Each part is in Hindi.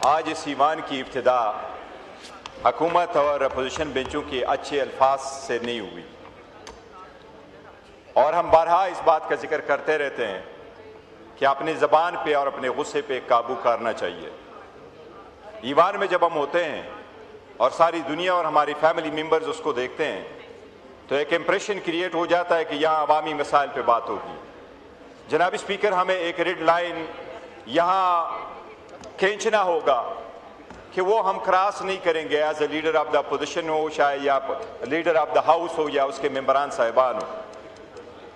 आज इस ईवान की इब्तिदा हुकूमत और अपोजिशन बेंचों के अच्छे अल्फाज से नहीं हुई और हम बारहा इस बात का जिक्र करते रहते हैं कि अपनी ज़बान पे और अपने गुस्से पे काबू करना चाहिए। ईवान में जब हम होते हैं और सारी दुनिया और हमारी फैमिली मेम्बर्स उसको देखते हैं तो एक इम्प्रेशन क्रिएट हो जाता है कि यहाँ अवामी मसाइल पे बात होगी। जनाब स्पीकर, हमें एक रेड लाइन यहाँ खींचना होगा कि वो हम क्रॉस नहीं करेंगे as a leader of the opposition हो, चाहे या लीडर ऑफ द हाउस हो या उसके मेंबरान साहिबान हो।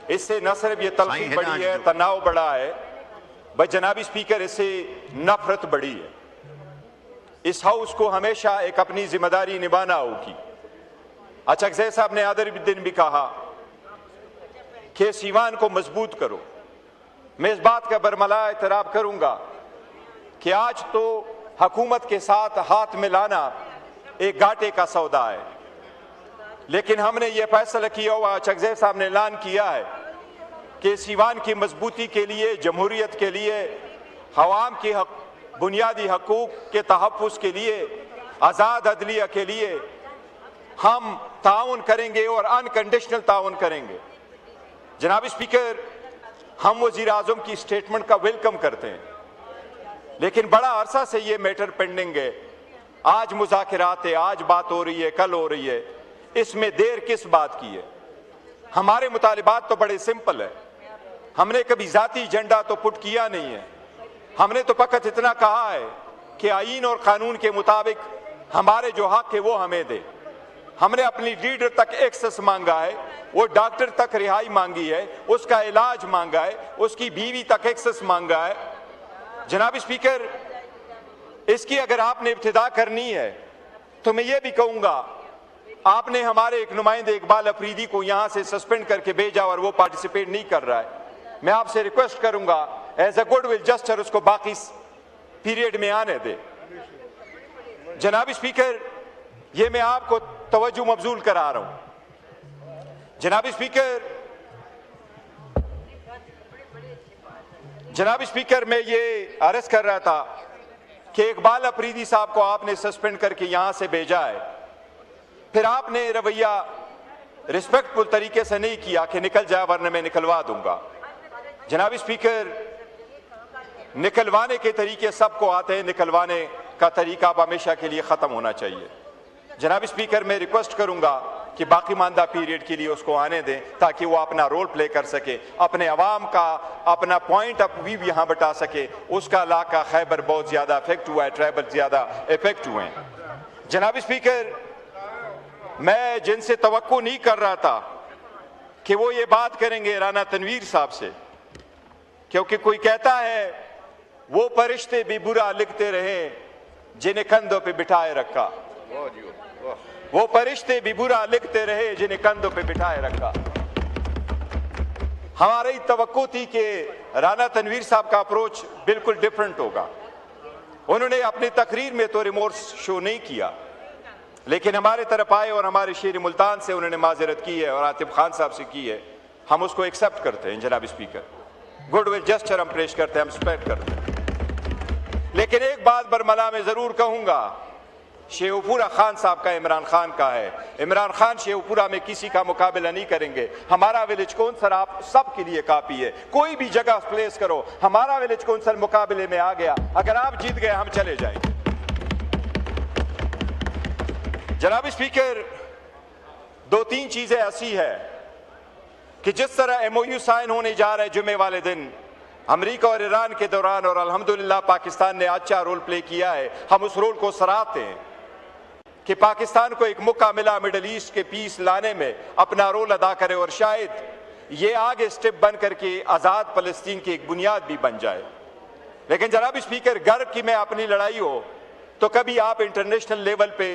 इससे न सिर्फ ये तलखी बड़ी है, तनाव बड़ा है, बस जनाब स्पीकर इससे नफरत बड़ी है। इस हाउस को हमेशा एक अपनी जिम्मेदारी निभाना होगी। अचकज़ई साहब ने आदर दिन भी कहा कि इस ईवान को मजबूत करो। मैं इस बात का बरमला एतराफ़ करूंगा कि आज तो हुकूमत के साथ हाथ मिलाना एक घाटे का सौदा है, लेकिन हमने ये फैसला किया हुआ, अचकज़ई साहब ने ऐलान किया है कि इस ईवान की मजबूती के लिए, जमहूरियत के लिए, अवाम के बुनियादी हकूक के तहफ़्फ़ुज़ के लिए, आज़ाद अदलिया के लिए हम ताउन करेंगे और अनकंडीशनल ताउन करेंगे। जनाब स्पीकर, हम वज़ीर आज़म की स्टेटमेंट का वेलकम करते हैं, लेकिन बड़ा अरसा से ये मैटर पेंडिंग है। आज मुज़ाकिरात है, आज बात हो रही है, कल हो रही है, इसमें देर किस बात की है? हमारे मुतालिबात तो बड़े सिंपल है। हमने कभी जाती एजेंडा तो पुट किया नहीं है। हमने तो फकत इतना कहा है कि आईन और कानून के मुताबिक हमारे जो हक है वो हमें दे। हमने अपनी लीडर तक एक्सेस मांगा है, वो डॉक्टर तक रिहाई मांगी है, उसका इलाज मांगा है, उसकी बीवी तक एक्सेस मांगा है। जनाब स्पीकर, इसकी अगर आपने इब्तिदा करनी है तो मैं ये भी कहूंगा, आपने हमारे एक नुमाइंदे इकबाल अफरीदी को यहां से सस्पेंड करके भेजा और वो पार्टिसिपेट नहीं कर रहा है। मैं आपसे रिक्वेस्ट करूंगा एज ए गुडविल जस्टिस उसको बाकी पीरियड में आने दे। जनाब स्पीकर, ये मैं आपको तवज्जो मबजूल करा रहा हूं। जनाब स्पीकर, मैं ये अर्ज कर रहा था कि इकबाल अफरीदी साहब को आपने सस्पेंड करके यहां से भेजा है, फिर आपने रवैया रिस्पेक्टफुल तरीके से नहीं किया कि निकल जाए वरना मैं निकलवा दूंगा। जनाब स्पीकर, निकलवाने के तरीके सबको आते हैं, निकलवाने का तरीका अब हमेशा के लिए खत्म होना चाहिए। जनाब स्पीकर, मैं रिक्वेस्ट करूंगा कि बाकी मानदा पीरियड के लिए उसको आने दें ताकि वो अपना रोल प्ले कर सके, अपने अवाम का अपना पॉइंट ऑफ व्यू यहाँ बता सके। उसका इलाका खैबर बहुत ज्यादा इफेक्ट हुआ है, ट्राइबल ज्यादा इफेक्ट हुए हैं। जनाब स्पीकर, मैं जिनसे तवक्को नहीं कर रहा था कि वो ये बात करेंगे राना तनवीर साहब से, क्योंकि कोई कहता है वो फरिश्ते भी बुरा लिखते रहे जिन्हें कंधों पे बिठाए रखा, वो फरिश्ते भी बुरा लिखते रहे जिन्हें कंधों पे बिठाए रखा। हमारी तवक्को थी कि राना तनवीर साहब का अप्रोच बिल्कुल डिफरेंट होगा। उन्होंने अपनी तकरीर में तो रिमोर्स शो नहीं किया, लेकिन हमारे तरफ आए और हमारे शेर मुल्तान से उन्होंने माजरत की है और आतिफ खान साहब से की है। हम उसको एक्सेप्ट करते हैं। जनाब स्पीकर, गुडविल जस्टिस हम पेश करते हैं, हम रिस्पेक्ट करते हैं। लेकिन एक बात बरमला में जरूर कहूंगा, शेखपुरा खान साहब का इमरान खान का है। इमरान खान शेखपुरा में किसी का मुकाबला नहीं करेंगे। हमारा विलेज कौंसल आप सब के लिए काफी है, कोई भी जगह प्लेस करो, हमारा विलेज कौंसल मुकाबले में आ गया। अगर आप जीत गए हम चले जाएंगे। जनाब स्पीकर, दो तीन चीजें ऐसी है कि जिस तरह एमओयू साइन होने जा रहे जुमे वाले दिन अमेरिका और ईरान के दौरान, और अल्हम्दुलिल्लाह पाकिस्तान ने अच्छा रोल प्ले किया है, हम उस रोल को सराहते हैं कि पाकिस्तान को एक मौका मिला मिडल ईस्ट के पीस लाने में अपना रोल अदा करे और शायद ये आगे स्टेप बन करके आज़ाद फलस्तीन की एक बुनियाद भी बन जाए। लेकिन जनाब स्पीकर, गर्व की में अपनी लड़ाई हो तो कभी आप इंटरनेशनल लेवल पे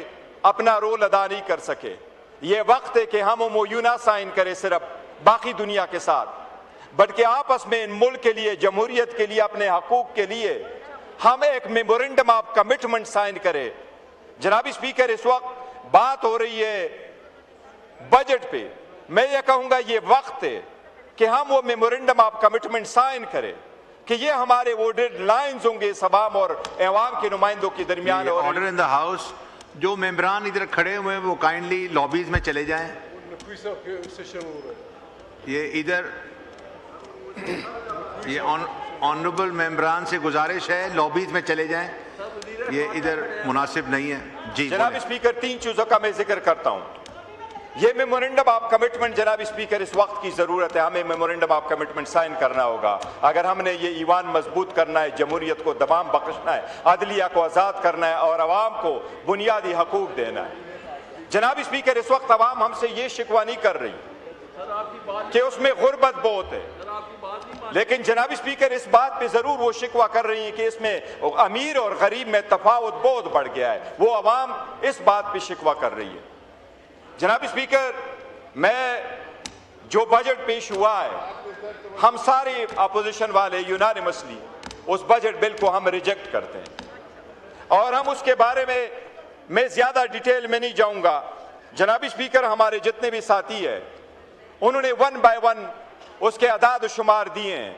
अपना रोल अदा नहीं कर सके। ये वक्त है कि हम एमओयू ना साइन करें सिर्फ बाकी दुनिया के साथ, बल्कि आपस में इन मुल्क के लिए, जमहूरियत के लिए, अपने हकूक के लिए हम एक मेमोरेंडम ऑफ कमिटमेंट साइन करें। जनाब स्पीकर, इस वक्त बात हो रही है बजट पे। मैं ये कहूंगा ये वक्त है कि हम वो मेमोरेंडम ऑफ कमिटमेंट साइन करें कि ये हमारे वो डेडलाइंस होंगे सवाम और अवाम के नुमाइंदों के दरमियान। और ऑर्डर इन द हाउस, जो मेंबरान इधर खड़े हुए हैं वो काइंडली लॉबीज में चले जाएं। ये इधर, ये ऑनरेबल मेंबरान से गुजारिश है लॉबीज में चले जाएं, ये इधर मुनासिब नहीं है। जी जनाब स्पीकर, 3 चीजों का मैं जिक्र करता हूं। ये मेमोरेंडम ऑफ कमिटमेंट जनाब स्पीकर इस वक्त की जरूरत है। हमें मेमोरेंडम ऑफ कमिटमेंट साइन करना होगा अगर हमने ये ईवान मजबूत करना है, जमहूरियत को दबाम बख्शना है, अदलिया को आजाद करना है और अवाम को बुनियादी हकूक देना है। जनाब स्पीकर, इस वक्त अवाम हमसे ये शिकवा नहीं कर रही कि उसमें गुर्बत बहुत है, लेकिन जनाब स्पीकर इस बात पे जरूर वो शिकवा कर रही है कि इसमें अमीर और गरीब में तफावत बहुत बढ़ गया है। वो अवाम इस बात पे शिकवा कर रही है। जनाब स्पीकर, मैं जो बजट पेश हुआ है, हम सारे अपोजिशन वाले यूनानिमसली उस बजट बिल को हम रिजेक्ट करते हैं और हम उसके बारे में मैं ज्यादा डिटेल में नहीं जाऊंगा। जनाब स्पीकर, हमारे जितने भी साथी हैं उन्होंने 1 बाय 1 उसके अदाद शुमार दिए हैं।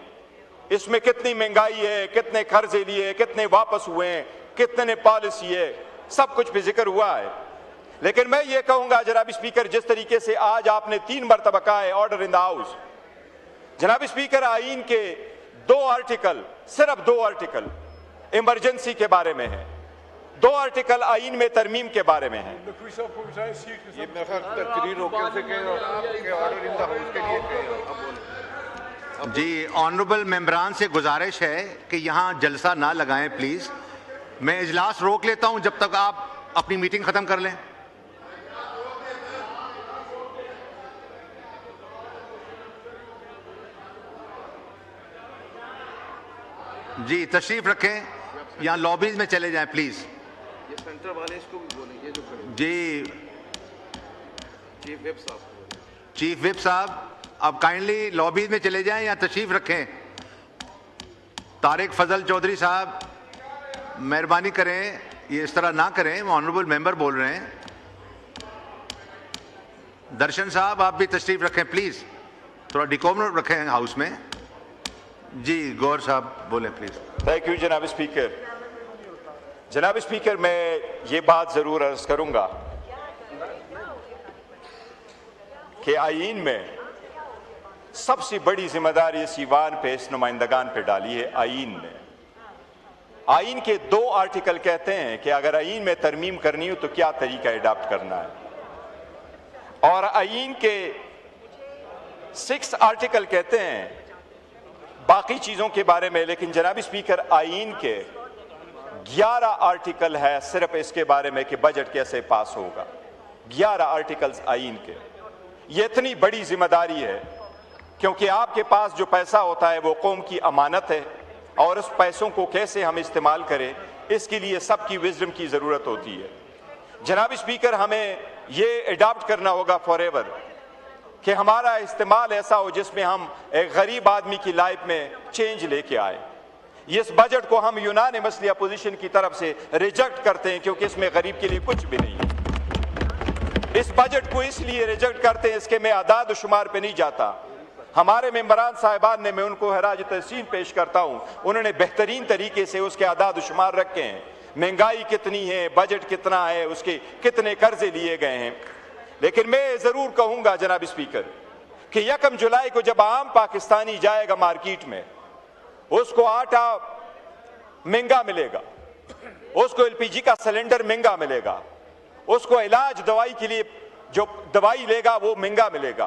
इसमें कितनी महंगाई है, कितने कर्जे लिए, कितने वापस हुए हैं, कितने पॉलिसी है, सब कुछ पे जिक्र हुआ है। लेकिन मैं ये कहूंगा जनाब स्पीकर, जिस तरीके से आज आपने 3 मरतबा कहा है ऑर्डर इन द हाउस, जनाब स्पीकर, आईन के 2 आर्टिकल, सिर्फ 2 आर्टिकल इमरजेंसी के बारे में है, 2 आर्टिकल आईन में तरमीम के बारे में है। जी, ऑनरेबल मेंबरान से गुजारिश है कि यहाँ जलसा ना लगाएं प्लीज। मैं इजलास रोक लेता हूं जब तक आप अपनी मीटिंग खत्म कर लें। जी, तशरीफ रखें, यहाँ लॉबीज में चले जाएं प्लीज। ये सेंटर वाले इसको भी बोलेंगे जो जी, चीफ व्हिप साहब, चीफ व्हिप साहब अब काइंडली लॉबीज में चले जाएं या तशरीफ रखें। तारिक फजल चौधरी साहब, मेहरबानी करें, ये इस तरह ना करें, वो ऑनरेबल मेंबर बोल रहे हैं। दर्शन साहब, आप भी तशरीफ रखें प्लीज, थोड़ा डिकोमन रखें हाउस में। जी, गौर साहब बोलें प्लीज। थैंक यू जनाब स्पीकर। जनाब स्पीकर, मैं ये बात जरूर अर्ज करूंगा कि आईन में सबसे बड़ी जिम्मेदारी इस ईवान पे, इस नुमाइंदगान पे डाली है आईन ने। आईन के 2 आर्टिकल कहते हैं कि अगर आईन में तरमीम करनी हो तो क्या तरीका अडॉप्ट करना है, और आईन के 6 आर्टिकल कहते हैं बाकी चीजों के बारे में। लेकिन जनाब स्पीकर, आईन के 11 आर्टिकल है सिर्फ इसके बारे में कि बजट कैसे पास होगा। 11 आर्टिकल्स आईन के। ये इतनी बड़ी जिम्मेदारी है क्योंकि आपके पास जो पैसा होता है वो कौम की अमानत है और उस पैसों को कैसे हम इस्तेमाल करें, इसके लिए सबकी विजडम की जरूरत होती है। जनाब स्पीकर, हमें ये अडॉप्ट करना होगा फॉरएवर कि हमारा इस्तेमाल ऐसा हो जिसमें हम एक गरीब आदमी की लाइफ में चेंज लेके आए। इस बजट को हम यूनानिमसली अपोजिशन की तरफ से रिजेक्ट करते हैं क्योंकि इसमें गरीब के लिए कुछ भी नहीं है। इस बजट को इसलिए रिजेक्ट करते हैं, इसके मैं आदाद शुमार पे नहीं जाता। हमारे मेंबरान साहिबान ने, मैं उनको हराज तहसीन पेश करता हूं, उन्होंने बेहतरीन तरीके से उसके आदाद शुमार रखे हैं। महंगाई कितनी है, बजट कितना है, उसके कितने कर्जे लिए गए हैं। लेकिन मैं जरूर कहूंगा जनाब स्पीकर कि 1 जुलाई को जब आम पाकिस्तानी जाएगा मार्केट में, उसको आटा महंगा मिलेगा, उसको एलपीजी का सिलेंडर महंगा मिलेगा, उसको इलाज दवाई के लिए जो दवाई लेगा वो महंगा मिलेगा।